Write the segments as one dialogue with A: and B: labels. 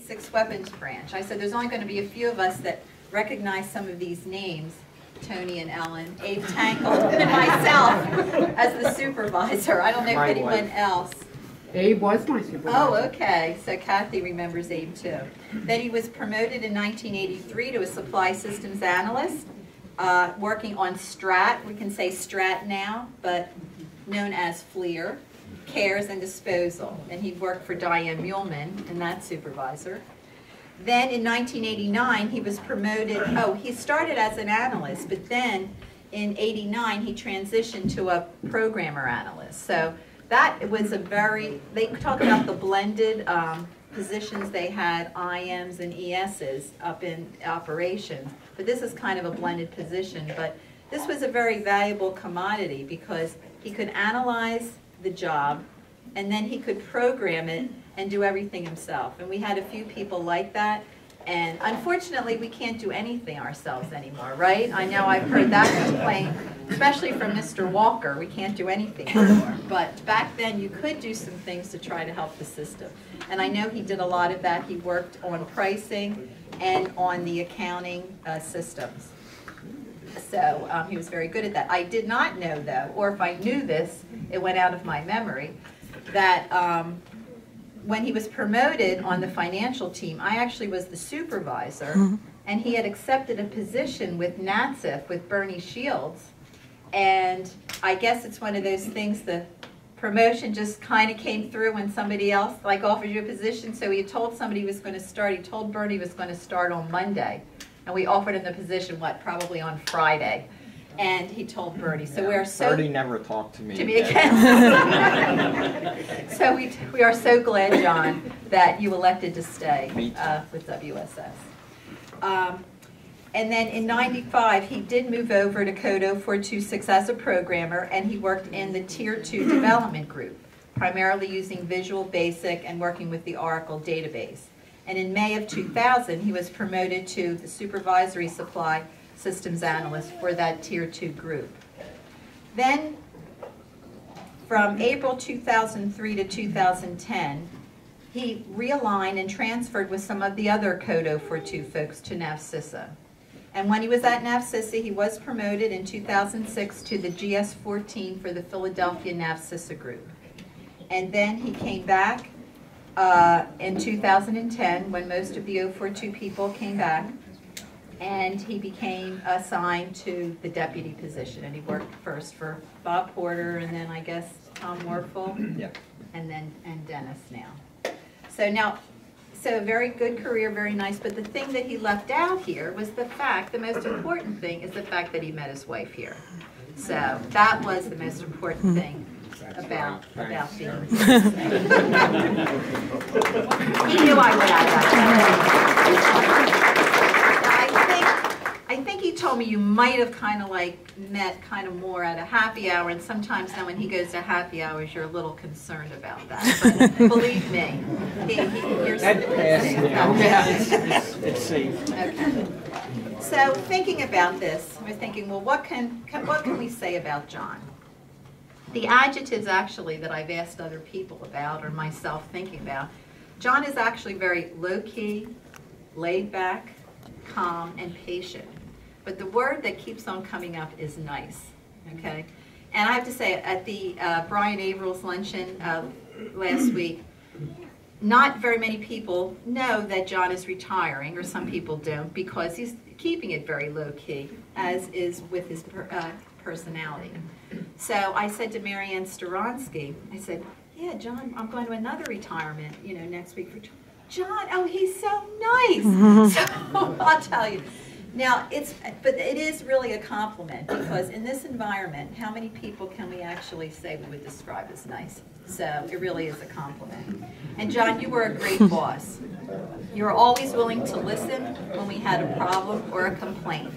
A: 6 Weapons Branch. I said there's only going to be a few of us that recognize some of these names, Tony and Ellen, Abe Tangle, and myself as the supervisor. I don't know if anyone else.
B: Abe was my supervisor.
A: Oh, okay. So Kathy remembers Abe too. Then he was promoted in 1983 to a supply systems analyst, working on STRAT. We can say STRAT now, but known as FLIR, Cares and Disposal. And he worked for Diane Muehlman, and that's supervisor. Then in 1989, he was promoted. Oh, he started as an analyst, but then in '89, he transitioned to a programmer analyst. So that was a very, they talk about the blended positions they had, IMs and ESs up in operations. But this is kind of a blended position. But this was a very valuable commodity because he could analyze the job and then he could program it and do everything himself. And we had a few people like that. And unfortunately, we can't do anything ourselves anymore, right? I know I've heard that complaint, especially from Mr. Walker. We can't do anything anymore. But back then, you could do some things to try to help the system. And I know he did a lot of that. He worked on pricing and on the accounting systems. So he was very good at that. I did not know, though, or if I knew this, it went out of my memory, that when he was promoted on the financial team, I actually was the supervisor, and he had accepted a position with NATSIF with Bernie Shields. And I guess it's one of those things, the promotion just kind of came through when somebody else like offered you a position. So he told somebody he was going to start, he told Bernie he was going to start on Monday. And we offered him the position, what, probably on Friday. And he told Bernie. So we are so...
C: Bernie never talked to me
A: again. So we are so glad, John, that you elected to stay with WSS. And then in '95, he did move over to Code 0426 as a programmer, and he worked in the Tier 2 development group, primarily using Visual Basic and working with the Oracle database. And in May of 2000, he was promoted to the Supervisory Supply Systems Analyst for that Tier 2 group. Then, from April 2003 to 2010, he realigned and transferred with some of the other Code 042 folks to NAVCISA. And when he was at NAVCISA, he was promoted in 2006 to the GS-14 for the Philadelphia NAVCISA group. And then he came back in 2010 when most of the 042 people came back, and he became assigned to the deputy position. And he worked first for Bob Porter, and then I guess Tom Warfel, and then Dennis now. So a very good career, very nice. But the thing that he left out here was the fact, the most important thing is the fact that he met his wife here. So that was the most important thing about being. He knew I would add that. I think he told me you might have kind of like met kind of more at a happy hour, and sometimes now when he goes to happy hours, you're a little concerned about that. But believe me, you're safe.
C: It's safe.
A: Okay. So thinking about this, we're thinking, well, what can we say about John? The adjectives actually that I've asked other people about, or myself thinking about, John is actually very low-key, laid-back, calm, and patient. But the word that keeps on coming up is nice, okay? And I have to say, at the Brian Averill's luncheon last week, not very many people know that John is retiring, or some people don't, because he's keeping it very low-key, as is with his personality. So I said to Marianne Staronsky, I said, yeah, John, I'm going to another retirement, next week for John. Oh, he's so nice. So I'll tell you. Now, but it is really a compliment, because in this environment, how many people can we actually say we would describe as nice? So it really is a compliment. And John, you were a great boss. You were always willing to listen when we had a problem or a complaint.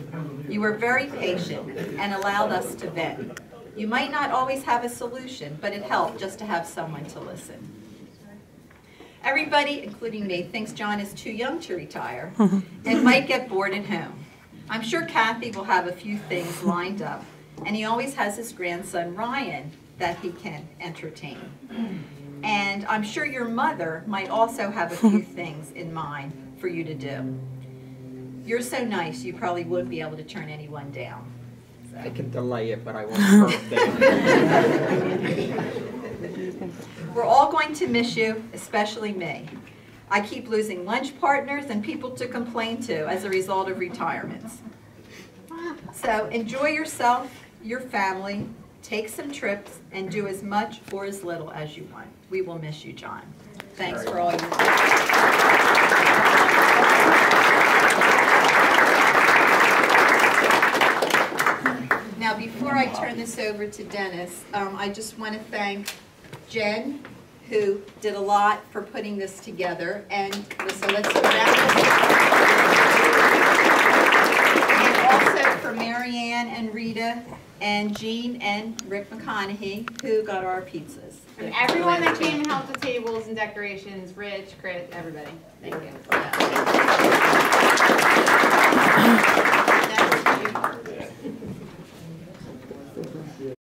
A: You were very patient and allowed us to vent. You might not always have a solution, but it helped just to have someone to listen. Everybody, including me, thinks John is too young to retire and might get bored at home. I'm sure Kathy will have a few things lined up, and he always has his grandson Ryan that he can entertain. And I'm sure your mother might also have a few things in mind for you to do. You're so nice, you probably wouldn't be able to turn anyone down.
C: I can delay it, but I won't turn it down.
A: We're all going to miss you, especially me. I keep losing lunch partners and people to complain to as a result of retirements. So enjoy yourself, your family, take some trips, and do as much or as little as you want. We will miss you, John. Thanks for all you do. Now, before I turn this over to Dennis, I just want to thank Jen, who did a lot for putting this together, and so let's go back. And also for Marianne and Rita and Jean and Rick McConaughey, who got our pizzas.
D: And everyone that came and helped with tables and decorations, Rich, Chris, everybody. Thank you.